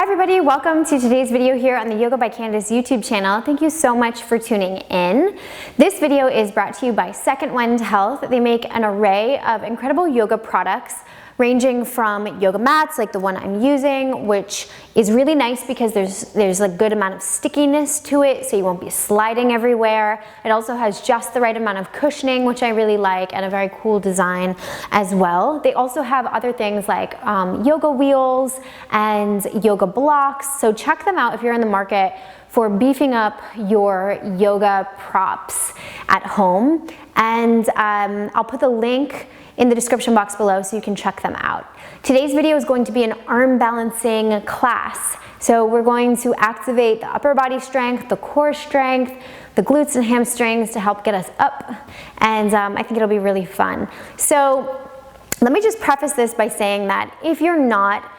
everybody, welcome to today's video here on the Yoga by Candace YouTube channel. Thank you so much for tuning in. This video is brought to you by Second Wind Health. They make an array of incredible yoga products ranging from yoga mats like the one I'm using, which is really nice because there's a good amount of stickiness to it, so you won't be sliding everywhere. It also has just the right amount of cushioning, which I really like, and a very cool design as well. They also have other things like yoga wheels and yoga blocks, so check them out if you're in the market for beefing up your yoga props at home. And I'll put the link in the description box below so you can check them out. Today's video is going to be an arm balancing class. So we're going to activate the upper body strength, the core strength, the glutes and hamstrings to help get us up. And I think it'll be really fun. So let me just preface this by saying that if you're not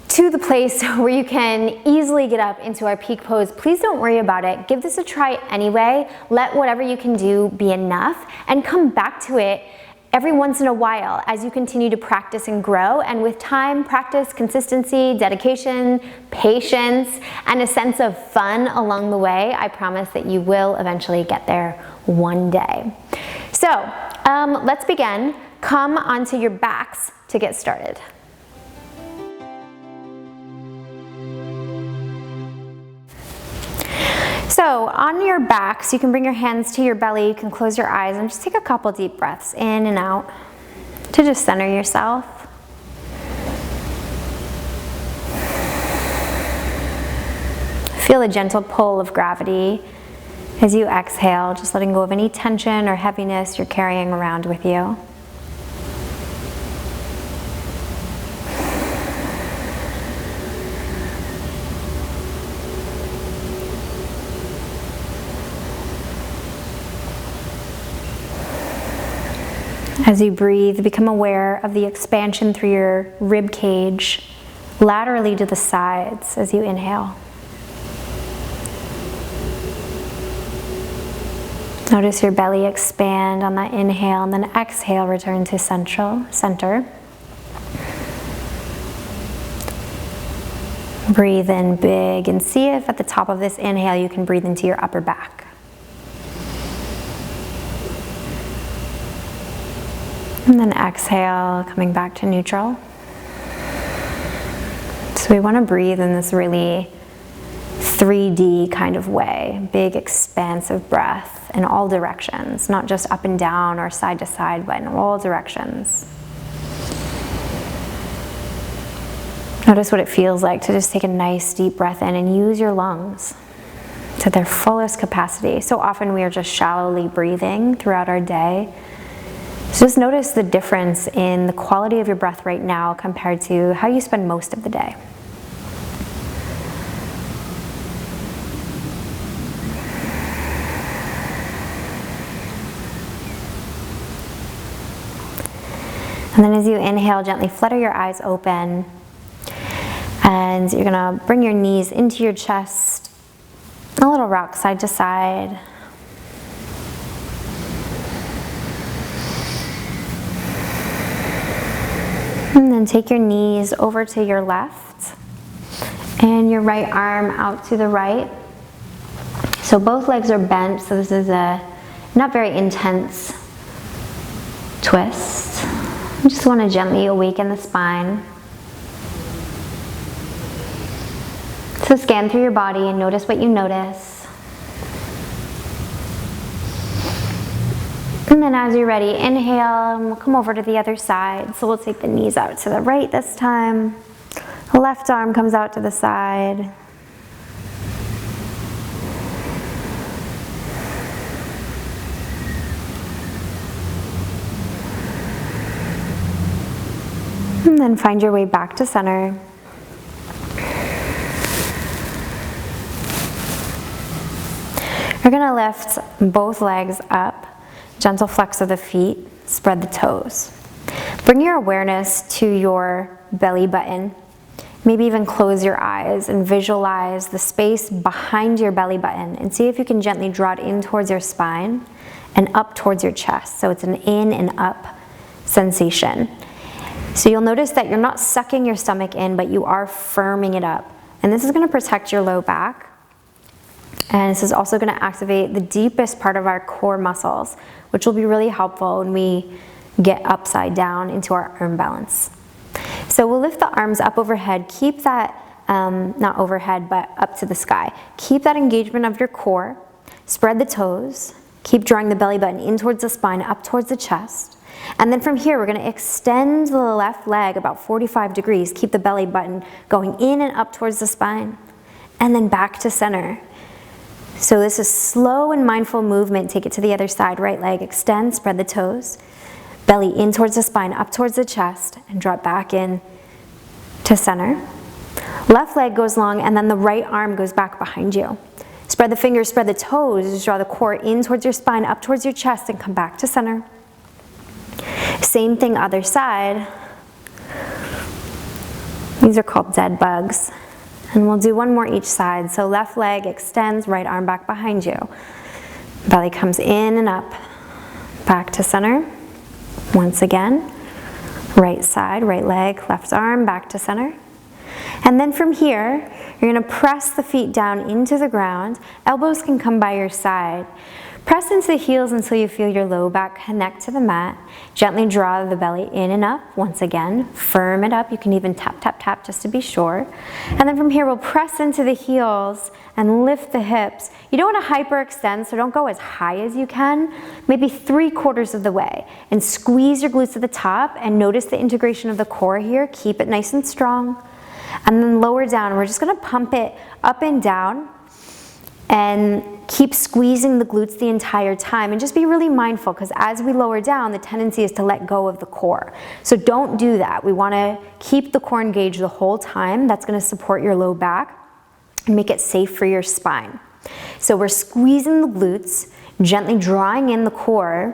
to the place where you can easily get up into our peak pose, please don't worry about it. Give this a try anyway. Let whatever you can do be enough and come back to it every once in a while as you continue to practice and grow. And with time, practice, consistency, dedication, patience, and a sense of fun along the way, I promise that you will eventually get there one day. So let's begin. Come onto your backs to get started. So on your backs, you can bring your hands to your belly, you can close your eyes and just take a couple deep breaths in and out to just center yourself. Feel a gentle pull of gravity as you exhale, just letting go of any tension or heaviness you're carrying around with you. As you breathe, become aware of the expansion through your rib cage, laterally to the sides as you inhale. Notice your belly expand on that inhale, and then exhale, return to center. Breathe in big and see if at the top of this inhale you can breathe into your upper back. And then exhale, coming back to neutral. So we want to breathe in this really 3D kind of way, big expansive breath in all directions, not just up and down or side to side, but in all directions. Notice what it feels like to just take a nice deep breath in and use your lungs to their fullest capacity. So often we are just shallowly breathing throughout our day. So just notice the difference in the quality of your breath right now compared to how you spend most of the day. And then as you inhale, gently flutter your eyes open. And you're gonna bring your knees into your chest, a little rock side to side. And then take your knees over to your left and your right arm out to the right. So both legs are bent, so this is a not very intense twist. You just want to gently awaken the spine. So scan through your body and notice what you notice. And then as you're ready, inhale, and we'll come over to the other side. So we'll take the knees out to the right this time. The left arm comes out to the side. And then find your way back to center. You're gonna lift both legs up. Gentle flex of the feet, spread the toes. Bring your awareness to your belly button. Maybe even close your eyes and visualize the space behind your belly button and see if you can gently draw it in towards your spine and up towards your chest. So it's an in and up sensation. So you'll notice that you're not sucking your stomach in, but you are firming it up. And this is going to protect your low back. And this is also going to activate the deepest part of our core muscles, which will be really helpful when we get upside down into our arm balance. So we'll lift the arms up overhead. Keep that, not overhead, but up to the sky. Keep that engagement of your core. Spread the toes. Keep drawing the belly button in towards the spine, up towards the chest. And then from here, we're going to extend the left leg about 45 degrees. Keep the belly button going in and up towards the spine. And then back to center. So this is slow and mindful movement. Take it to the other side. Right leg, extend, spread the toes. Belly in towards the spine, up towards the chest, and drop back in to center. Left leg goes long, and then the right arm goes back behind you. Spread the fingers, spread the toes. Draw the core in towards your spine, up towards your chest, and come back to center. Same thing, other side. These are called dead bugs. And we'll do one more each side. So left leg extends, right arm back behind you. Belly comes in and up. Back to center. Once again. Right side, right leg, left arm, back to center. And then from here, you're going to press the feet down into the ground. Elbows can come by your side. Press into the heels until you feel your low back connect to the mat. Gently draw the belly in and up. Once again, firm it up. You can even tap, tap, tap just to be sure. And then from here, we'll press into the heels and lift the hips. You don't want to hyperextend, so don't go as high as you can. Maybe 3/4 of the way. And squeeze your glutes at the top and notice the integration of the core here. Keep it nice and strong. And then lower down. We're just going to pump it up and down. And keep squeezing the glutes the entire time, and just be really mindful, because as we lower down, the tendency is to let go of the core. So don't do that. We want to keep the core engaged the whole time. That's going to support your low back and make it safe for your spine. So we're squeezing the glutes, gently drawing in the core,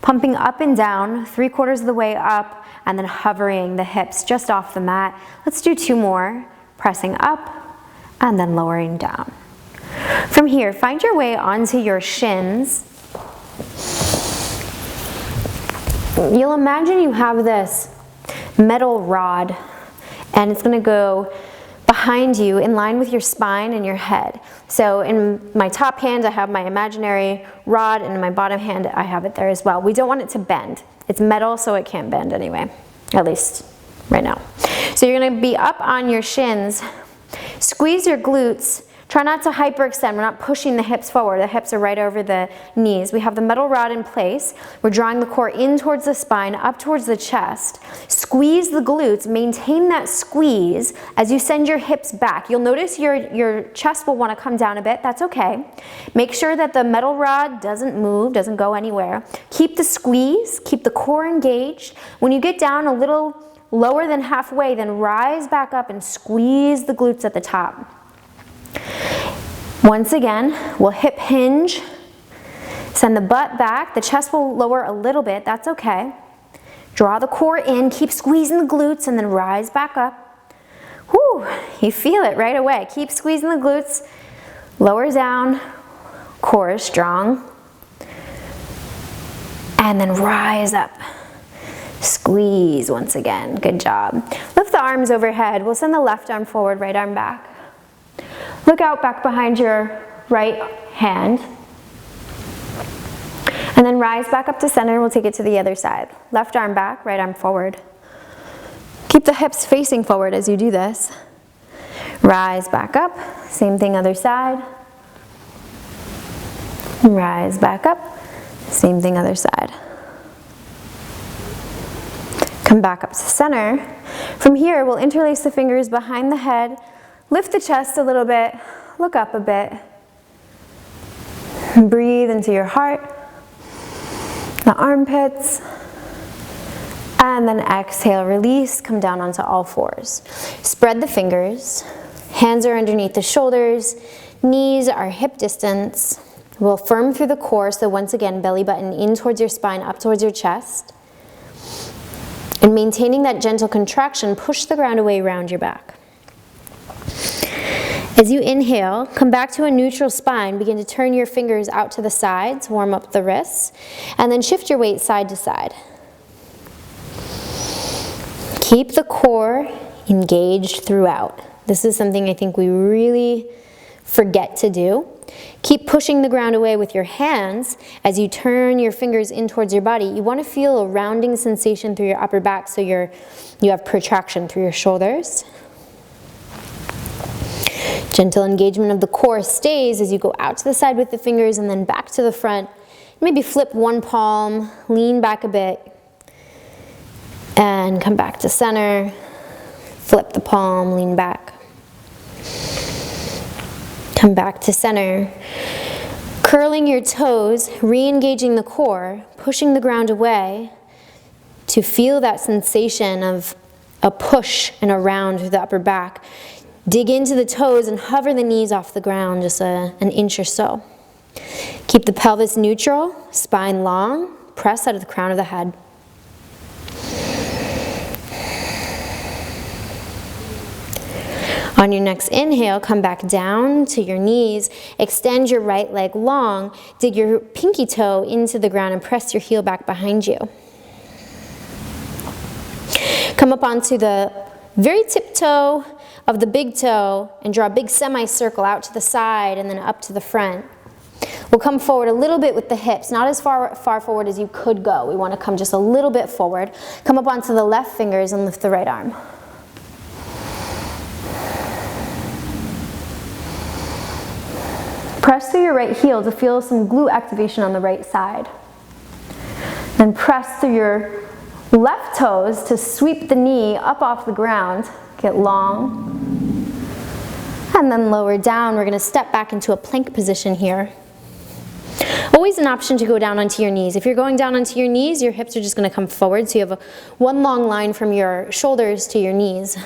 pumping up and down, 3/4 of the way up, and then hovering the hips just off the mat. Let's do 2 more, pressing up and then lowering down. From here, find your way onto your shins. You'll imagine you have this metal rod, and it's going to go behind you in line with your spine and your head. So in my top hand, I have my imaginary rod, and in my bottom hand, I have it there as well. We don't want it to bend. It's metal, so it can't bend anyway, at least right now. So you're going to be up on your shins. Squeeze your glutes. Try not to hyperextend. We're not pushing the hips forward. The hips are right over the knees. We have the metal rod in place. We're drawing the core in towards the spine, up towards the chest. Squeeze the glutes. Maintain that squeeze as you send your hips back. You'll notice your chest will want to come down a bit. That's okay. Make sure that the metal rod doesn't move, doesn't go anywhere. Keep the squeeze. Keep the core engaged. When you get down a little lower than halfway, then rise back up and squeeze the glutes at the top. Once again, we'll hip hinge, send the butt back, the chest will lower a little bit, that's okay. Draw the core in, keep squeezing the glutes, and then rise back up. Whew, you feel it right away. Keep squeezing the glutes, lower down, core is strong, and then rise up. Squeeze once again, good job. Lift the arms overhead, we'll send the left arm forward, right arm back. Look out back behind your right hand. And then rise back up to center. We'll take it to the other side. Left arm back, right arm forward. Keep the hips facing forward as you do this. Rise back up. Same thing other side. Rise back up. Same thing other side. Come back up to center. From here, we'll interlace the fingers behind the head. Lift the chest a little bit, look up a bit. Breathe into your heart, the armpits, and then exhale, release, come down onto all fours. Spread the fingers, hands are underneath the shoulders, knees are hip distance. We'll firm through the core, so once again, belly button in towards your spine, up towards your chest. And maintaining that gentle contraction, push the ground away around your back. As you inhale, come back to a neutral spine. Begin to turn your fingers out to the sides, warm up the wrists, and then shift your weight side to side. Keep the core engaged throughout. This is something I think we really forget to do. Keep pushing the ground away with your hands as you turn your fingers in towards your body. You want to feel a rounding sensation through your upper back so you have protraction through your shoulders. Gentle engagement of the core stays as you go out to the side with the fingers and then back to the front. Maybe flip one palm, lean back a bit, and come back to center. Flip the palm, lean back. Come back to center. Curling your toes, re-engaging the core, pushing the ground away to feel that sensation of a push and a round through the upper back. Dig into the toes and hover the knees off the ground just an inch or so. Keep the pelvis neutral, spine long, press out of the crown of the head. On your next inhale, come back down to your knees, extend your right leg long, dig your pinky toe into the ground and press your heel back behind you. Come up onto the very tip toe of the big toe and draw a big semicircle out to the side and then up to the front. We'll come forward a little bit with the hips, not as far forward as you could go. We want to come just a little bit forward. Come up onto the left fingers and lift the right arm. Press through your right heel to feel some glute activation on the right side. Then press through your left toes to sweep the knee up off the ground. Get long. And then lower down. We're going to step back into a plank position here. Always an option to go down onto your knees. If you're going down onto your knees, your hips are just going to come forward, so you have one long line from your shoulders to your knees.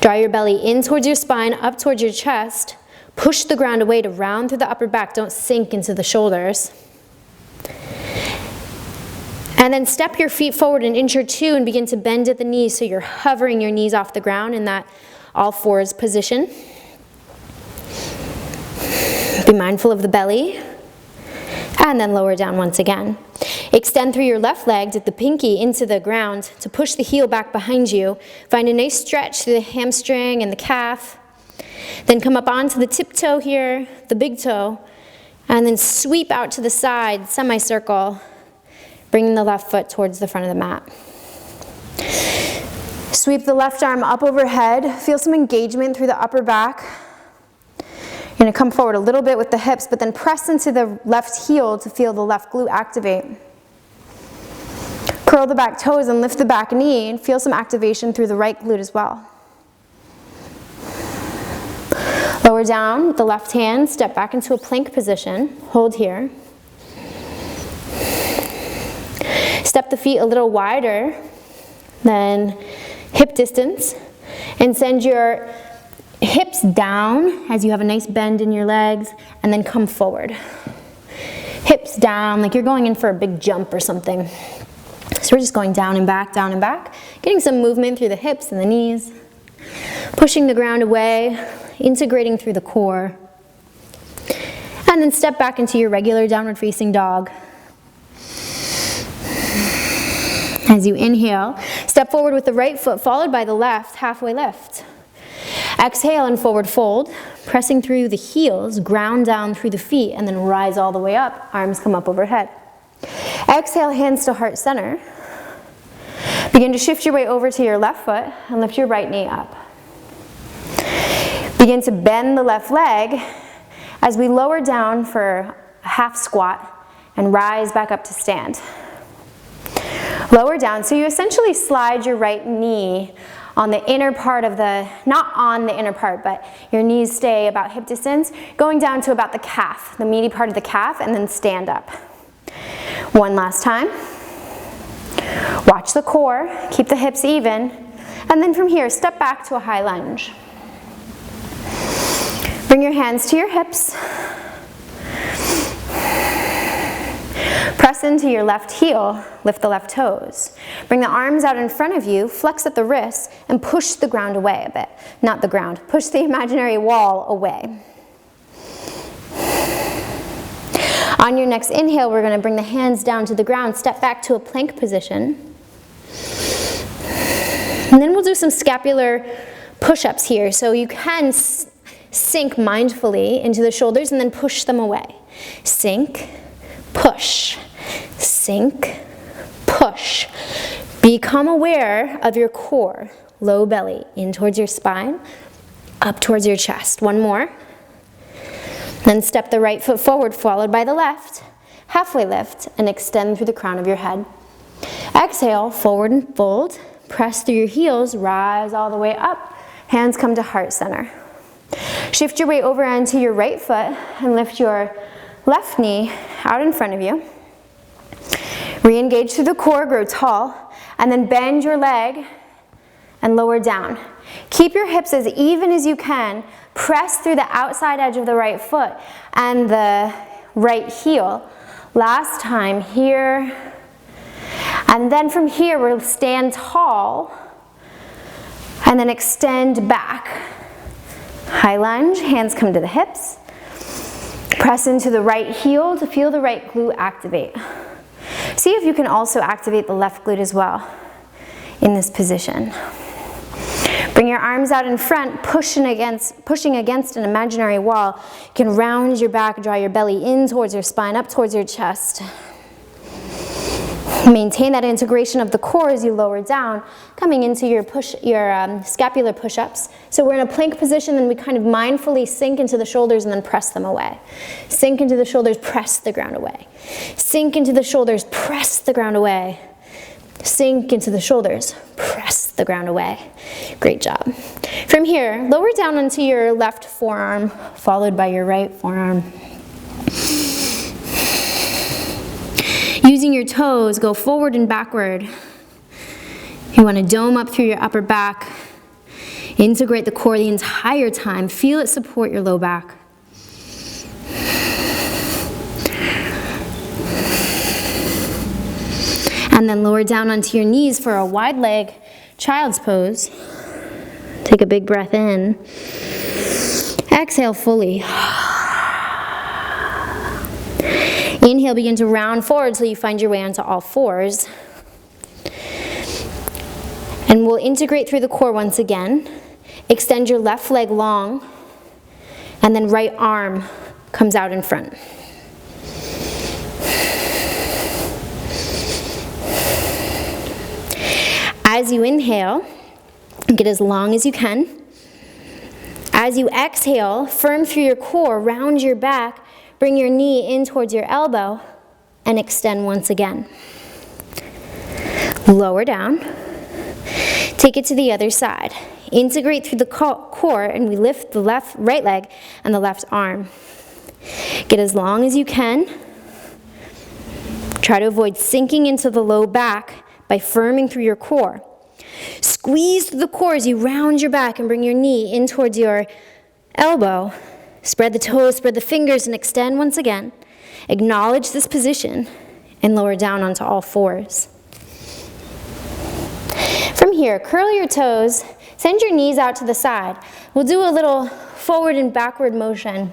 Draw your belly in towards your spine, up towards your chest. Push the ground away to round through the upper back. Don't sink into the shoulders. And then step your feet forward an inch or two and begin to bend at the knees so you're hovering your knees off the ground in that all fours position. Be mindful of the belly. And then lower down once again. Extend through your left leg, dip the pinky into the ground to push the heel back behind you. Find a nice stretch through the hamstring and the calf. Then come up onto the tip toe here, the big toe, and then sweep out to the side, semicircle, bringing the left foot towards the front of the mat. Sweep the left arm up overhead. Feel some engagement through the upper back. You're going to come forward a little bit with the hips, but then press into the left heel to feel the left glute activate. Curl the back toes and lift the back knee and feel some activation through the right glute as well. Lower down with the left hand, step back into a plank position. Hold here. Step the feet a little wider than hip distance and send your hips down as you have a nice bend in your legs and then come forward. Hips down like you're going in for a big jump or something. So we're just going down and back, getting some movement through the hips and the knees, pushing the ground away, integrating through the core, and then step back into your regular downward facing dog. As you inhale, step forward with the right foot followed by the left, halfway lift. Exhale and forward fold, pressing through the heels, ground down through the feet, and then rise all the way up, arms come up overhead. Exhale, hands to heart center. Begin to shift your way over to your left foot and lift your right knee up. Begin to bend the left leg as we lower down for a half squat and rise back up to stand. Lower down, so you essentially slide your right knee on the inner part of the, not on the inner part, but your knees stay about hip distance, going down to about the calf, the meaty part of the calf, and then stand up. One last time. Watch the core, keep the hips even, and then from here, step back to a high lunge. Bring your hands to your hips. Press into your left heel, lift the left toes. Bring the arms out in front of you, flex at the wrists, and push the ground away a bit. Not the ground, push the imaginary wall away. On your next inhale, we're going to bring the hands down to the ground, step back to a plank position. And then we'll do some scapular push-ups here. So you can sink mindfully into the shoulders and then push them away. Sink, push, sink, push. Become aware of your core, low belly, in towards your spine, up towards your chest. One more. Then step the right foot forward, followed by the left. Halfway lift and extend through the crown of your head. Exhale, forward and fold. Press through your heels, rise all the way up. Hands come to heart center. Shift your weight over onto your right foot and lift your left knee out in front of you. Re-engage through the core, grow tall, and then bend your leg and lower down. Keep your hips as even as you can. Press through the outside edge of the right foot and the right heel. Last time here. And then from here, we'll stand tall and then extend back. High lunge, hands come to the hips. Press into the right heel to feel the right glute activate. See if you can also activate the left glute as well in this position. Bring your arms out in front, pushing against an imaginary wall. You can round your back, draw your belly in towards your spine, up towards your chest. Maintain that integration of the core as you lower down, coming into your scapular push-ups. So we're in a plank position, and we kind of mindfully sink into the shoulders and then press them away. Sink into the shoulders, press the ground away. Sink into the shoulders, press the ground away. Sink into the shoulders, press the ground away. Great job. From here, lower down onto your left forearm, followed by your right forearm. Using your toes, go forward and backward. You want to dome up through your upper back. Integrate the core the entire time. Feel it support your low back. And then lower down onto your knees for a wide leg child's pose. Take a big breath in. Exhale fully. Inhale, begin to round forward till you find your way onto all fours. And we'll integrate through the core once again. Extend your left leg long, and then right arm comes out in front. As you inhale, get as long as you can. As you exhale, firm through your core, round your back, bring your knee in towards your elbow, and extend once again. Lower down. Take it to the other side. Integrate through the core, and we lift the right leg and the left arm. Get as long as you can. Try to avoid sinking into the low back by firming through your core. Squeeze through the core as you round your back and bring your knee in towards your elbow. Spread the toes, spread the fingers, and extend once again. Acknowledge this position and lower down onto all fours. From here, curl your toes, send your knees out to the side. We'll do a little forward and backward motion.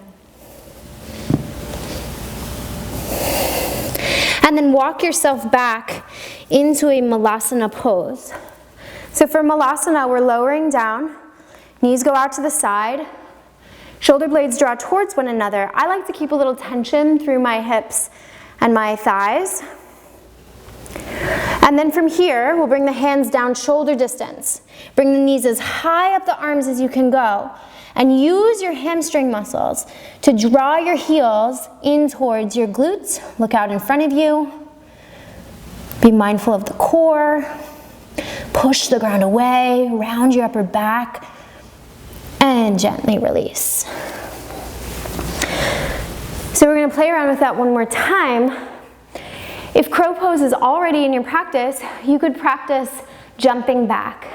And then walk yourself back into a Malasana pose. So for Malasana, we're lowering down, knees go out to the side, shoulder blades draw towards one another. I like to keep a little tension through my hips and my thighs. And then from here, we'll bring the hands down shoulder distance. Bring the knees as high up the arms as you can go. And use your hamstring muscles to draw your heels in towards your glutes. Look out in front of you. Be mindful of the core. Push the ground away, round your upper back, and gently release. So we're going to play around with that one more time. If crow pose is already in your practice, you could practice jumping back.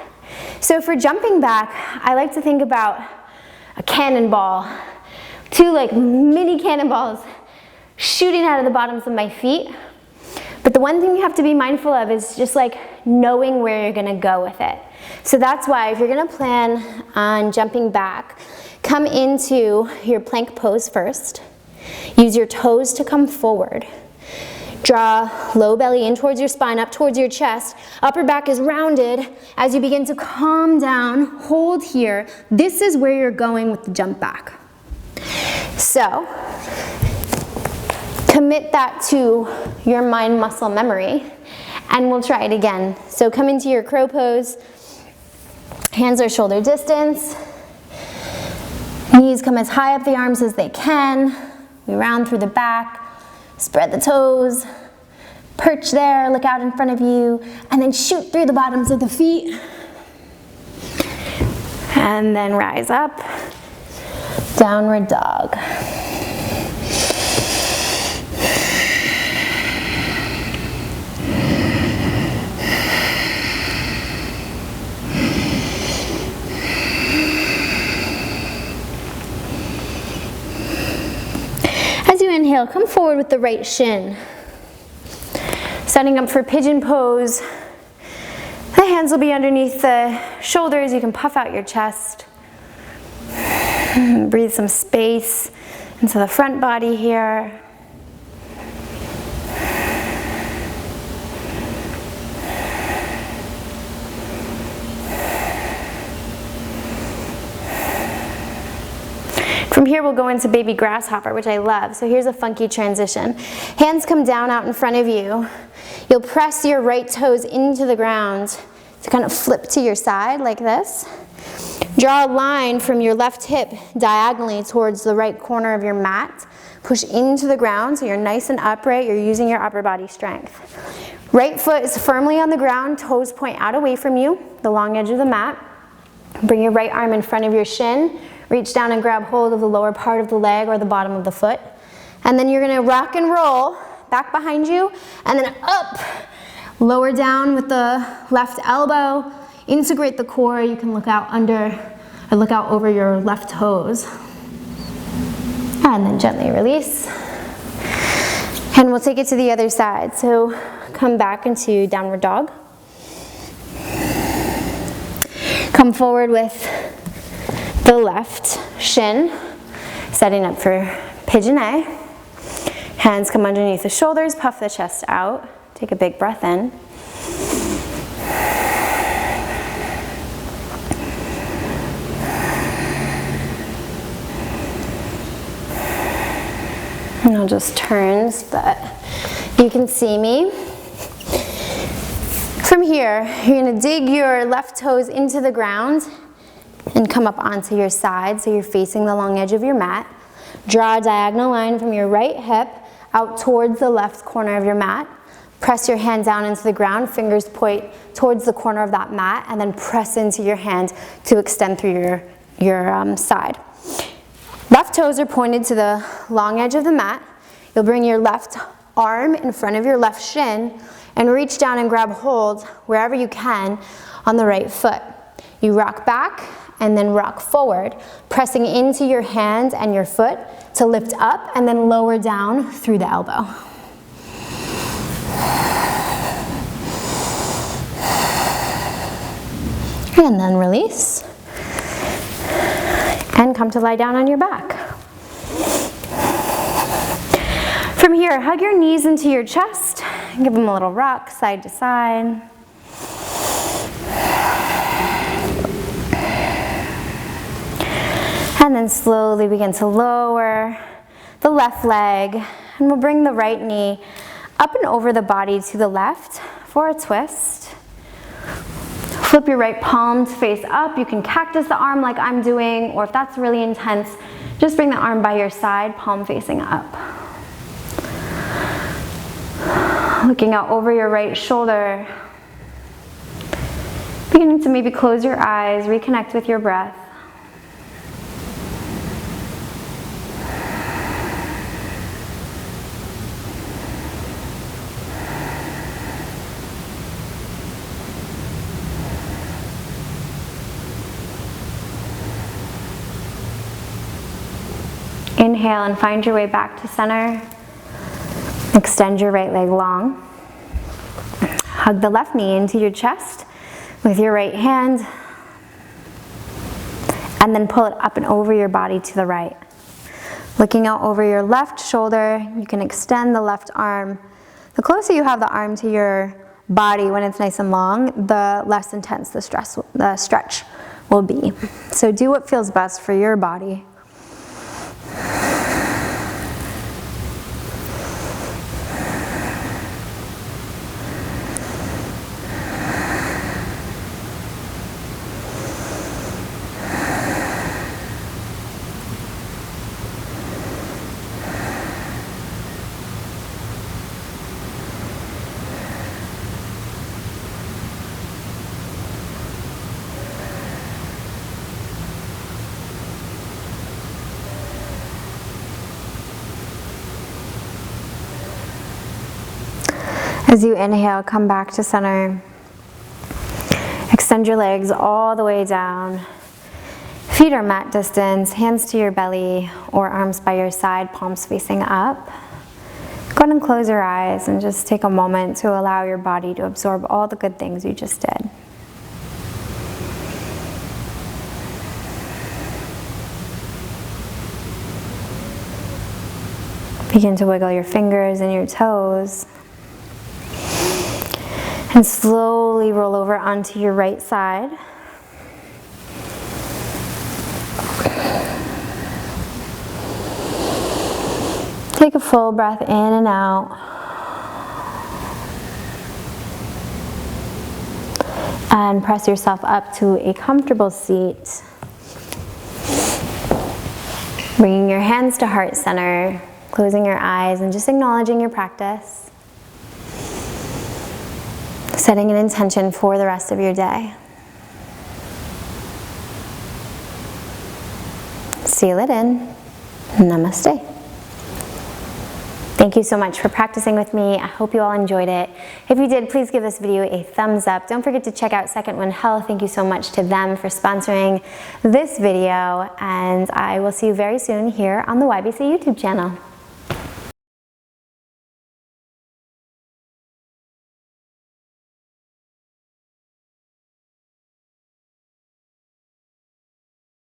So for jumping back, I like to think about a cannonball, two like mini cannonballs shooting out of the bottoms of my feet. But the one thing you have to be mindful of is just like knowing where you're gonna go with it. So that's why if you're gonna plan on jumping back, come into your plank pose first. Use your toes to come forward. Draw low belly in towards your spine, up towards your chest. Upper back is rounded. As you begin to calm down, hold here. This is where you're going with the jump back. So, commit that to your mind muscle memory, and we'll try it again. So come into your crow pose. Hands are shoulder distance. Knees come as high up the arms as they can. We round through the back. Spread the toes. Perch there, look out in front of you, and then shoot through the bottoms of the feet. And then rise up. Downward dog. As you inhale, come forward with the right shin. Setting up for pigeon pose. The hands will be underneath the shoulders. You can puff out your chest. Breathe some space into the front body here. From here we'll go into baby grasshopper, which I love. So here's a funky transition. Hands come down out in front of you. You'll press your right toes into the ground to kind of flip to your side like this. Draw a line from your left hip diagonally towards the right corner of your mat. Push into the ground so you're nice and upright. You're using your upper body strength. Right foot is firmly on the ground. Toes point out away from you, the long edge of the mat. Bring your right arm in front of your shin. Reach down and grab hold of the lower part of the leg or the bottom of the foot. And then you're gonna rock and roll back behind you and then up. Lower down with the left elbow. Integrate the core. You can look out over your left toes. And then gently release. And we'll take it to the other side. So come back into downward dog. Come forward with the left shin, setting up for pigeon A. Hands come underneath the shoulders, puff the chest out. Take a big breath in. And I'll just turn so that you can see me. From here, you're gonna dig your left toes into the ground and come up onto your side so you're facing the long edge of your mat. Draw a diagonal line from your right hip out towards the left corner of your mat. Press your hand down into the ground, fingers point towards the corner of that mat, and then press into your hand to extend through your side. Left toes are pointed to the long edge of the mat. You'll bring your left arm in front of your left shin and reach down and grab hold wherever you can on the right foot. You rock back and then rock forward, pressing into your hand and your foot to lift up and then lower down through the elbow. And then release. And come to lie down on your back. From here, hug your knees into your chest. Give them a little rock side to side. And then slowly begin to lower the left leg. And we'll bring the right knee up and over the body to the left for a twist. Flip your right palm to face up. You can cactus the arm like I'm doing, or if that's really intense, just bring the arm by your side, palm facing up. Looking out over your right shoulder. Beginning to maybe close your eyes, reconnect with your breath. Inhale and find your way back to center. Extend your right leg long. Hug the left knee into your chest with your right hand. And then pull it up and over your body to the right. Looking out over your left shoulder, you can extend the left arm The closer you have the arm to your body when it's nice and long, the less intense the stretch will be. So do what feels best for your body. As you inhale, come back to center. Extend your legs all the way down. Feet are mat distance, hands to your belly or arms by your side, palms facing up. Go ahead and close your eyes and just take a moment to allow your body to absorb all the good things you just did. Begin to wiggle your fingers and your toes. And slowly roll over onto your right side. Take a full breath in and out. And press yourself up to a comfortable seat. Bringing your hands to heart center, closing your eyes and just acknowledging your practice. Setting an intention for the rest of your day. Seal it in. Namaste. Thank you so much for practicing with me. I hope you all enjoyed it. If you did, please give this video a thumbs up. Don't forget to check out Second Wind Health. Thank you so much to them for sponsoring this video. And I will see you very soon here on the YBC YouTube channel.